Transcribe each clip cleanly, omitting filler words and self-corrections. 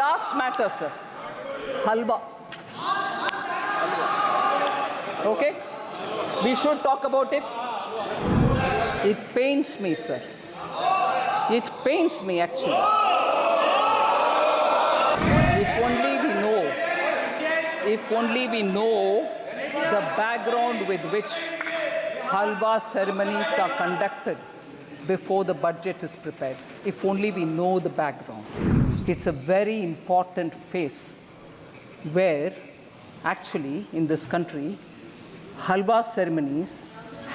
last matter, sir. Halwa. Okay? We should talk about it. It pains me, sir. It pains me, actually. If only we know the background with which halwa ceremonies are conducted before the budget is prepared. If only we know the background. It's a very important phase where actually in this country halwa ceremonies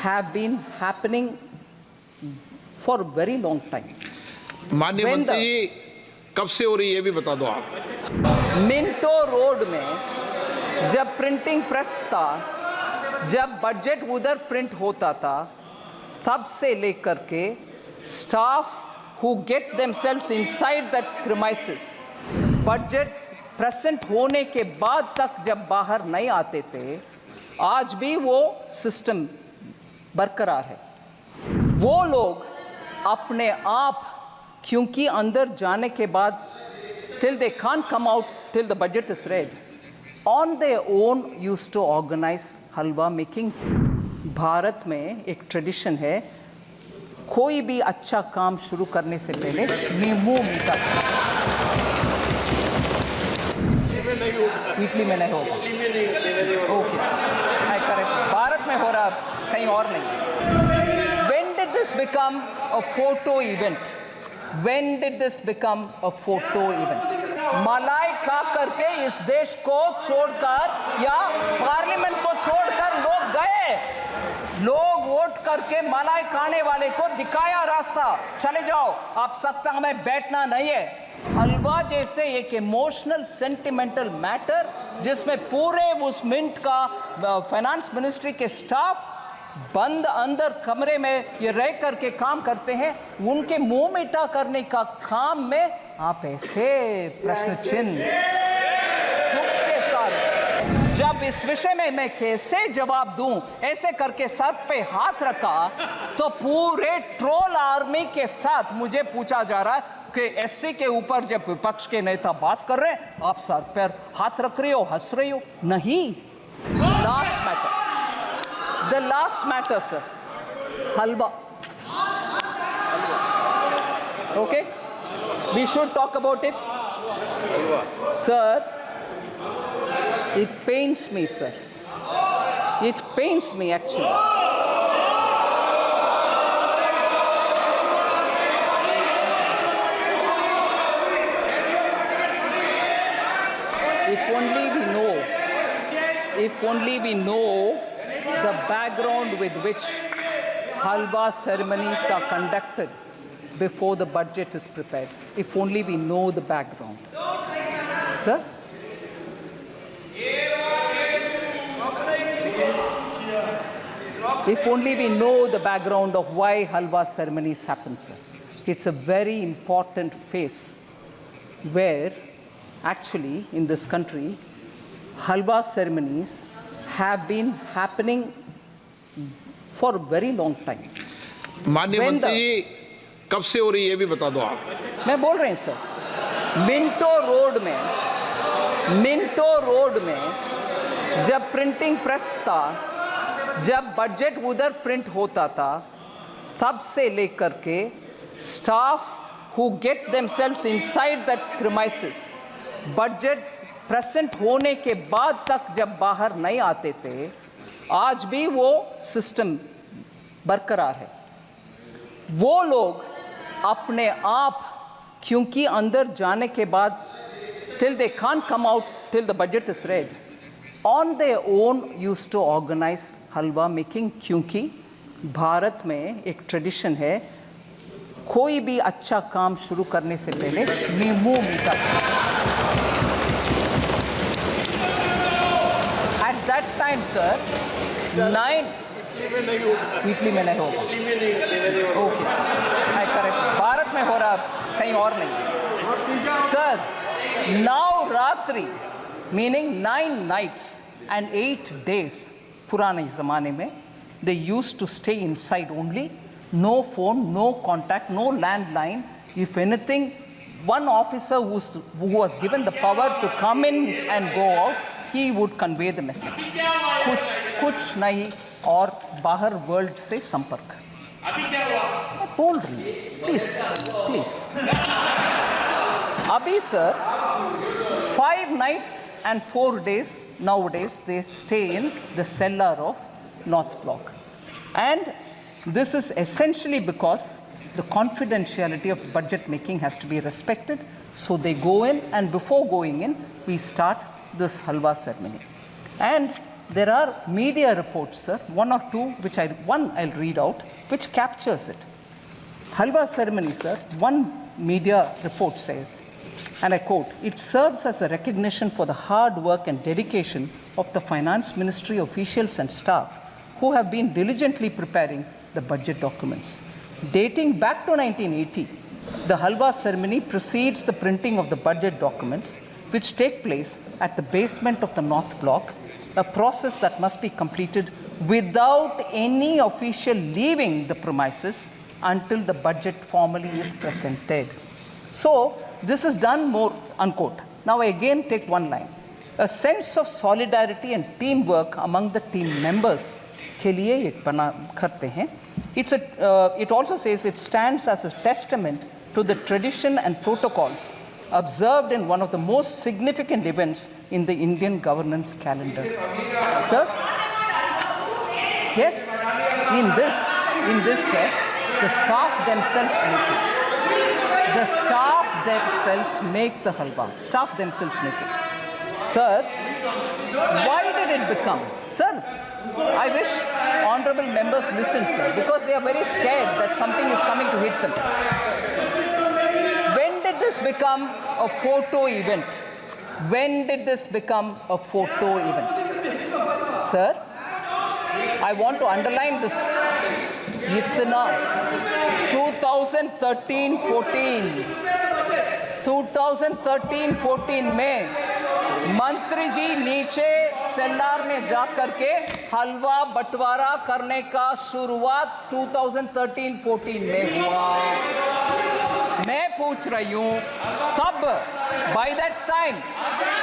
have been happening for a very long time. माननीय मंत्री जी कब से हो रही है ये भी बता दो आप। मिंटो रोड में जब प्रिंटिंग प्रेस था, जब बजट उधर प्रिंट होता था, तब से लेकर के staff who get themselves inside that premises, budget present होने के बाद तक जब बाहर नहीं आते थे, आज भी वो सिस्टम बरकरार है। वो लोग अपने आप, क्योंकि अंदर जाने के बाद till they can't come out till the budget is read, on their own used to organize halwa making. Bharat में एक ट्रेडिशन है, कोई भी अच्छा काम शुरू करने से पहले नींबू मीठा। इटली में नहीं होगा। ओके, आई करेक्ट। भारत में हो रहा, कहीं और नहीं। When did this become a photo event? When did this become a photo event? मलाई खा करके इस देश को छोड़कर या पार्लियामेंट को छोड़कर लोग गए। लोग वोट करके मलाई खाने वाले को दिखाया रास्ता, चले जाओ, आप सत्ता में बैठना नहीं है। हलवा जैसे एक इमोशनल सेंटिमेंटल मैटर जिसमें पूरे उस मिंट का फाइनेंस मिनिस्ट्री के स्टाफ बंद अंदर कमरे में ये रह करके काम करते हैं, उनके मुंह मीठा करने का काम में आप ऐसे प्रश्न चिन्ह के साथ, जब इस विषय में मैं कैसे जवाब दूं, ऐसे करके सर पे हाथ रखा तो पूरे ट्रोल आर्मी के साथ मुझे पूछा जा रहा है कि एससी के ऊपर जब विपक्ष के नेता बात कर रहे हैं, आप सर पर हाथ रख रही हो, हंस रही हो। नहीं, last matter, the last matter, sir. Halwa. Okay? We should talk about it. Sir, it pains me, sir. It pains me, actually. If only we know the background with which halwa ceremonies are conducted before the budget is prepared. If only we know the background. Sir? If only we know the background of why halwa ceremonies happen, sir. It's a very important phase where actually in this country halwa ceremonies have been happening for a very long time. माननीय मंत्री जी कब से हो रही है ये भी बता दो आप। मैं बोल रहे हैं सर, मिंटो रोड में जब प्रिंटिंग प्रेस था, जब बजट उधर प्रिंट होता था, तब से लेकर के staff who get themselves inside that premises, budget present होने के बाद तक जब बाहर नहीं आते थे, आज भी वो सिस्टम बरकरार है। वो लोग अपने आप, क्योंकि अंदर जाने के बाद till they can't come out till the budget is read, on their own used to organize halwa making. क्योंकि भारत में एक ट्रेडिशन है, कोई भी अच्छा काम शुरू करने से पहले नींबू मीठा। At that time, sir, Italy में नहीं होगा। ओके, आई करेक्ट। भारत में हो रहा, कहीं और नहीं। Sir, Navratri meaning 9 nights and 8 days पुराने ज़माने में they used to stay inside only, no phone, no contact, no landline. If anything one officer who was given the power to come in and go out, he would convey the message. कुछ नहीं और बाहर world से संपर्क. मैं बोल रही हूँ, please. अभी sir, 5 nights and 4 days nowadays they stay in the cellar of North Block, and this is essentially because the confidentiality of budget making has to be respected. So they go in, and before going in, we start this halwa ceremony. And there are media reports, sir, one or two, which I'll read out, which captures it. Halwa ceremony, sir, one media report says, and I quote, "It serves as a recognition for the hard work and dedication of the Finance Ministry officials and staff who have been diligently preparing the budget documents. Dating back to 1980, the halwa ceremony precedes the printing of the budget documents, which take place at the basement of the North Block, a process that must be completed without any official leaving the premises until the budget formally is presented." So this is done more, unquote. Now I again take one line. A sense of solidarity and teamwork among the team members के लिए ये बना करते हैं. It also says it stands as a testament to the tradition and protocols observed in one of the most significant events in the Indian governance calendar. Sir? Yes? In this, sir, the staff themselves make it. The staff themselves make the halwa. Staff themselves make it. Sir, why did it become? Sir, I wish honorable members listen, sir, because they are very scared that something is coming to hit them. When did this become a photo event? When did this become a photo event? Sir, I want to underline this. Itna 2013-14 में मंत्री जी नीचे सेल्लार में जा करके हलवा बंटवारा करने का शुरुआत 2013-14 में हुआ. मैं पूछ रही हूँ तब, by that time,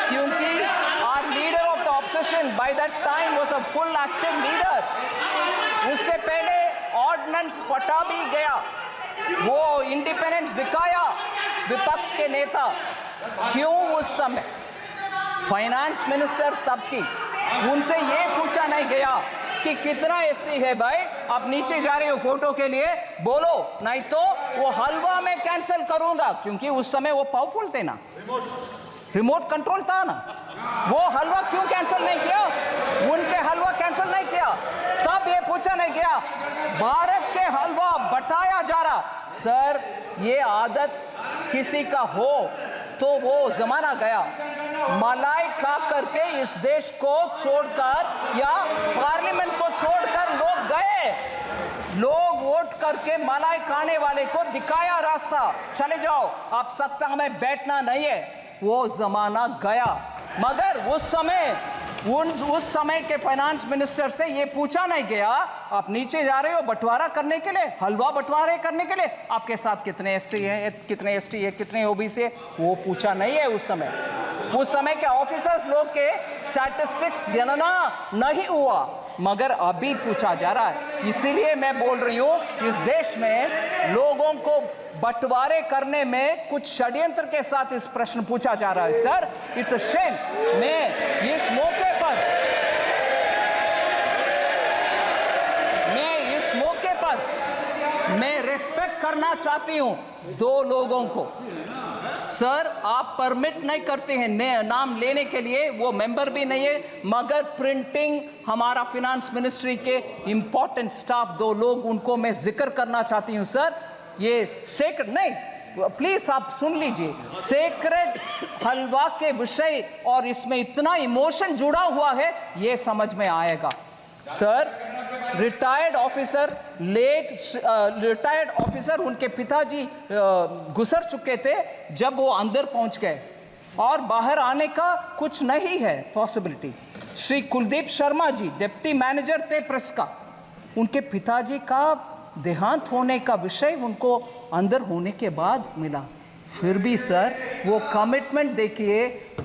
क्योंकि our leader of the opposition by that time was a full active leader. उससे पहले ऑर्डिनेंस फटा भी गया, वो इंडिपेंडेंस दिखाया विपक्ष के नेता. क्यों उस समय फाइनेंस मिनिस्टर तब की उनसे ये पूछा नहीं गया कि कितना एससी है भाई, आप नीचे जा रहे हो फोटो के लिए, बोलो नहीं तो वो हलवा में कैंसिल करूंगा, क्योंकि उस समय वो पावरफुल थे ना, रिमोट कंट्रोल था ना. वो हलवा क्यों कैंसिल नहीं किया? उनके हलवा कैंसिल नहीं किया, तब ये पूछा नहीं गया. भारत के हलवा बटाया जा रहा. सर, ये आदत किसी का हो तो वो जमाना गया. मलाई खा करके इस देश को छोड़कर या पार्लियामेंट को छोड़कर लोग गए. लोग वोट करके मलाई खाने वाले को दिखाया रास्ता, चले जाओ, आप सत्ता में बैठना नहीं है. वो जमाना गया. मगर उस समय के फाइनेंस मिनिस्टर से ये पूछा नहीं गया, आप नीचे जा रहे हो बंटवारा करने के लिए, हलवा बंटवारे करने के लिए, आपके साथ कितने एससी हैं, कितने एसटी है, कितने ओबीसी है, वो पूछा नहीं है. उस समय के ऑफिसर्स लोग के स्टैटिस्टिक्स गणना नहीं हुआ, मगर अभी पूछा जा रहा है. इसीलिए मैं बोल रही हूँ, इस देश में लोगों को बंटवारे करने में कुछ षड्यंत्र के साथ इस प्रश्न पूछा जा रहा है. Sir, it's a shame. मैं इस मौके पर मैं रिस्पेक्ट करना चाहती हूं दो लोगों को. सर, आप परमिट नहीं करते हैं नाम लेने के लिए, वो मेंबर भी नहीं है, मगर प्रिंटिंग हमारा फिनेंस मिनिस्ट्री के इंपॉर्टेंट स्टाफ दो लोग, उनको मैं जिक्र करना चाहती हूं. सर, ये सेक्रेट नहीं, प्लीज आप सुन लीजिए. सेक्रेट हलवा के विषय और इसमें इतना इमोशन जुड़ा हुआ है, ये समझ में आएगा. सर, रिटायर्ड ऑफिसर उनके पिताजी गुजर चुके थे जब वो अंदर पहुंच गए, और बाहर आने का कुछ नहीं है possibility. Shri Kuldeep Sharma ji deputy manager थे प्रेस का, उनके पिताजी का देहांत होने का विषय उनको अंदर होने के बाद मिला. फिर भी सर वो कमिटमेंट देखिए,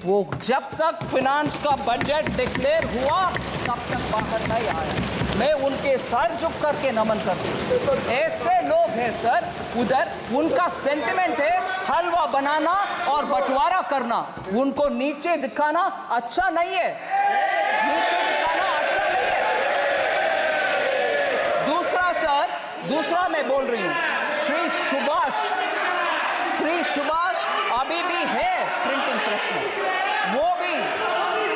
वो जब तक फिनांस का बजट डिक्लेयर हुआ तब तक बाहर नहीं आया। मैं उनके सर झुक करके नमन करता हूं। ऐसे लोग हैं सर उधर, उनका सेंटिमेंट है हलवा बनाना और बंटवारा करना, उनको नीचे दिखाना अच्छा नहीं है, नीचे दिखाना अच्छा नहीं है। दूसरा सर, दूसरा मैं बोल रही हूं, श्री सुभाष अभी भी है प्रिंटिंग प्रेस में, वो भी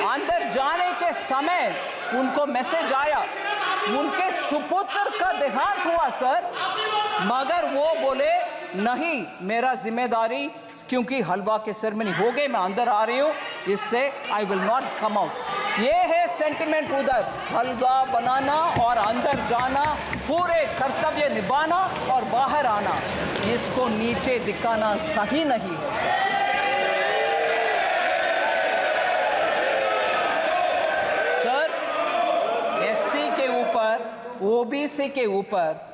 अंदर जाने के समय उनको मैसेज आया, उनके सुपुत्र का देहांत हुआ सर, मगर वो बोले नहीं मेरा जिम्मेदारी, क्योंकि हलवा के सेरेमनी हो गई, मैं अंदर आ रही हूं, इससे I will not come out. ये है सेंटिमेंट उधर, हलवा बनाना और अंदर जाना, पूरे कर्तव्य निभाना और बाहर आना, इसको नीचे दिखाना सही नहीं है सर। एससी के ऊपर, ओबीसी के ऊपर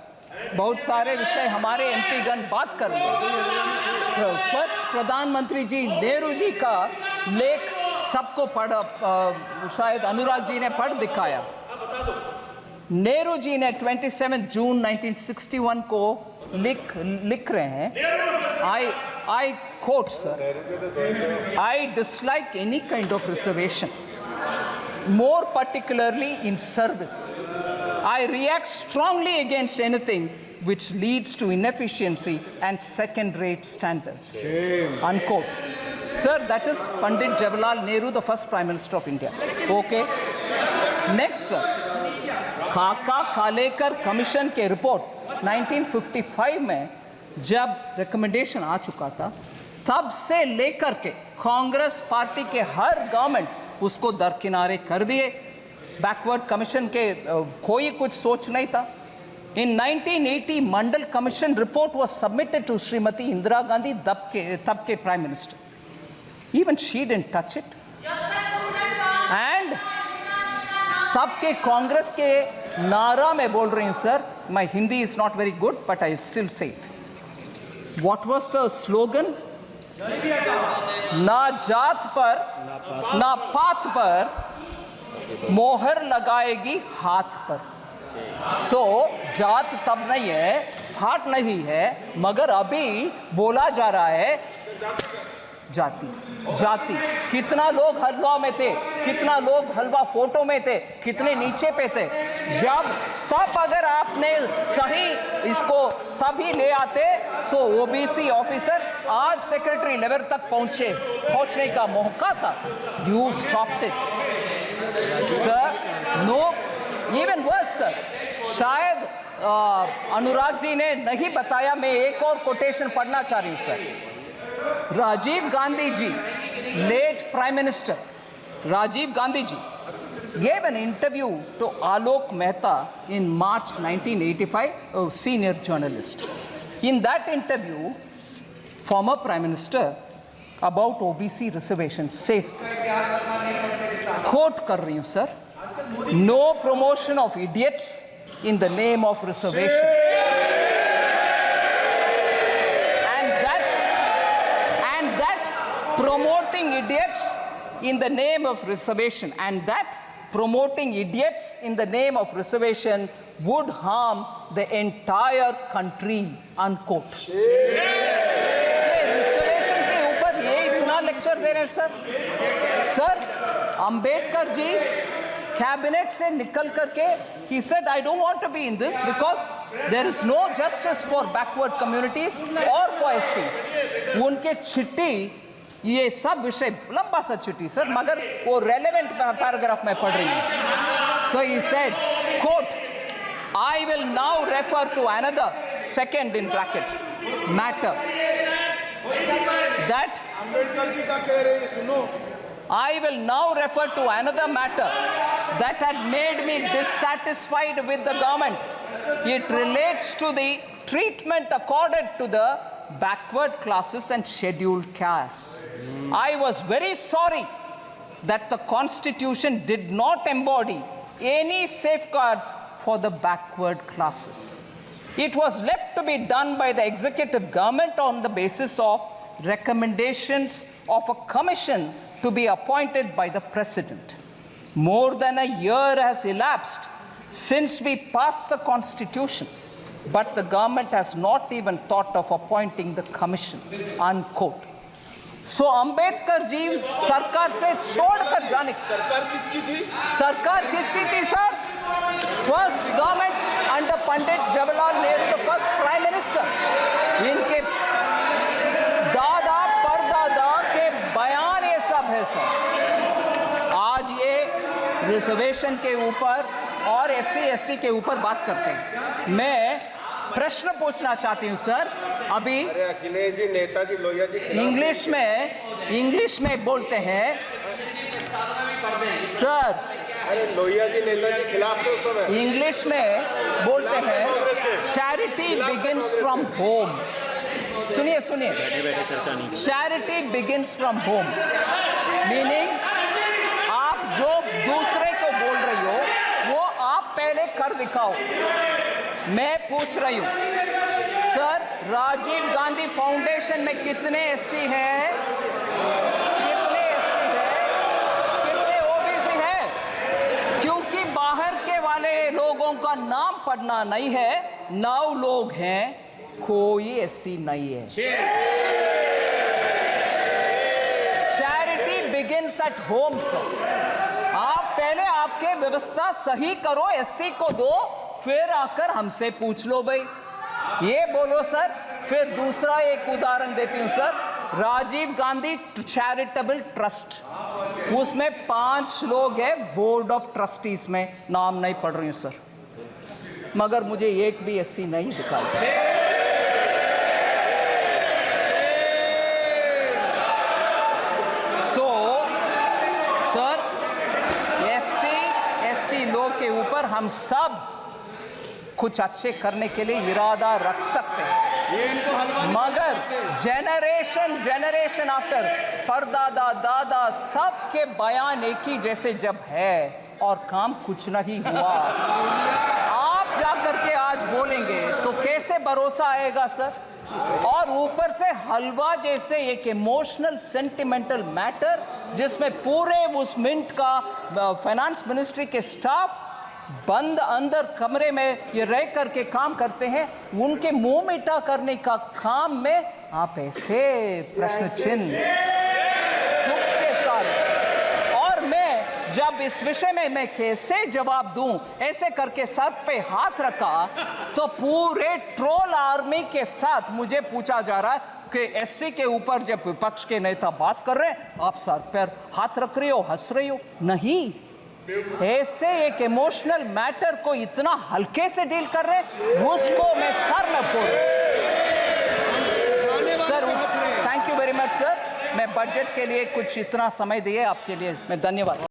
बहुत सारे विषय हमारे एमपी गण बात कर रहे हैं। फर्स्ट प्रधानमंत्री जी नेहरू जी का लेख सबको शायद अनुराग जी ने पढ़ दिखाया। नेहरू जी ने 27 जून 1961 को लिख रहे हैं, I quote sir, I dislike any kind of reservation, more particularly in service. I react strongly against anything which leads to inefficiency and second-rate standards. Unquote. Sir, that is Pandit Jawaharlal Nehru, the first Prime Minister of India. Okay. Next, sir. खाका खालेकर commission के report 1955 में जब recommendation आ चुका था, तब से लेकर के कांग्रेस पार्टी के हर गवर्नमेंट उसको दरकिनारे कर दिए। बैकवर्ड कमीशन के कोई कुछ सोच नहीं था। In 1980, Mandal commission report was submitted to Shrimati Indira Gandhi, तब के prime minister. Even she didn't touch it. And तब के कांग्रेस के नारा में बोल रही हूं sir, my Hindi is not very good, but I'll still say it. What was the slogan? ना जात पर ना पात पर मोहर लगाएगी हाथ पर। सो जात तब नहीं है, फाट नहीं है, मगर अभी बोला जा रहा है जाति जाति। कितना लोग हलवा में थे, कितना लोग हलवा फोटो में थे, कितने नीचे पे थे। जब तब अगर आपने सही इसको तभी ले आते तो ओबीसी ऑफिसर आज सेक्रेटरी लेवल तक पहुंचने का मौका था। You stopped it sir. No, even worse sir, शायद अनुराग जी ने नहीं बताया, मैं एक और कोटेशन पढ़ना चाह रही हूं sir. Rajiv Gandhi ji, late Prime Minister Rajiv Gandhi ji gave an interview to Alok Mehta in March 1985, a senior journalist. In that interview, former Prime Minister about OBC reservation says this, quote कर रही हूँ sir, no promotion of idiots in the name of reservation. Promoting idiots in the name of reservation, and that promoting idiots in the name of reservation would harm the entire country, unquote. Reservation के ऊपर ये इतना lecture दे रहे हैं sir. Ambedkar ji cabinet से निकल करके he said I don't want to be in this because there is no justice for backward communities or for SCs. उनके चिट्ठी, ये सब विषय लंबा सा चिट्ठी सर, मगर वो रेलेवेंट पैराग्राफ में पढ़ रही हूं। So he said, quote, I will now refer to another, second in brackets, matter that I will now refer to another matter that had made me dissatisfied with the government. It relates to the treatment accorded to the backward classes and scheduled castes. I was very sorry that the Constitution did not embody any safeguards for the backward classes. It was left to be done by the executive government on the basis of recommendations of a commission to be appointed by the President. More than a year has elapsed since we passed the Constitution, but the government has not even thought of appointing the commission, unquote. So Ambedkar ji सरकार से छोड़कर जाने सरकार किसकी थी? सरकार किसकी थी sir? First government under Pandit Jawaharlal Nehru, the first prime minister. इनके दादा परदादा के बयान ये सब है सर. आज ये रिजर्वेशन के ऊपर और SC ST के ऊपर बात करते हैं. मैं प्रश्न पूछना चाहती हूं सर. अभी अरे अखिलेश जी, नेताजी लोहिया जी इंग्लिश में बोलते हैं सर. अरे लोहिया जी नेताजी खिलाफ तो उस समय इंग्लिश में बोलते हैं चैरिटी बिगिंस फ्रॉम होम. सुनिए charity begins from home, meaning आप जो दूसरे को बोल रही हो वो आप पहले कर दिखाओ. मैं पूछ रही हूं सर, राजीव गांधी फाउंडेशन में कितने SC हैं, कितने ST हैं, कितने OBC हैं? क्योंकि बाहर के वाले लोगों का नाम पढ़ना नहीं है. 9 लोग हैं, कोई SC नहीं है. Charity begins at home sir. आप पहले आपके व्यवस्था सही करो, SC को दो, फिर आकर हमसे पूछ लो भाई. ये बोलो सर. फिर दूसरा एक उदाहरण देती हूं sir. Rajiv Gandhi charitable trust, उसमें 5 लोग हैं बोर्ड ऑफ ट्रस्टीज में. नाम नहीं पढ़ रही हूं सर, मगर मुझे एक भी SC नहीं दिखाई. सो सर, SC ST लोग के ऊपर हम सब कुछ अच्छे करने के लिए इरादा रख सकते हैं, मगर जनरेशन आफ्टर परदादा दादा सबके बयान एक ही जैसे जब है और काम कुछ नहीं हुआ, आप जाकर के आज बोलेंगे तो कैसे भरोसा आएगा सर? और ऊपर से हलवा जैसे एक इमोशनल सेंटिमेंटल मैटर जिसमें पूरे उस मिंट का फाइनेंस मिनिस्ट्री के स्टाफ बंद अंदर कमरे में ये रह करके काम करते हैं, उनके मुंह मीठा करने का काम में आप ऐसे प्रश्न चिन्ह के साथ. और मैं जब इस विषय में मैं कैसे जवाब दूं, ऐसे करके सर पे हाथ रखा तो पूरे ट्रोल आर्मी के साथ मुझे पूछा जा रहा है कि SC के ऊपर जब विपक्ष के नेता बात कर रहे हैं आप सर पर हाथ रख रही हो, हंस रही हो. नहीं, ऐसे एक इमोशनल मैटर को इतना हल्के से डील कर रहे हैं, उसको मैं सर न फोड़. Sir thank you very much sir. मैं बजट के लिए कुछ इतना समय दिए आपके लिए मैं धन्यवाद.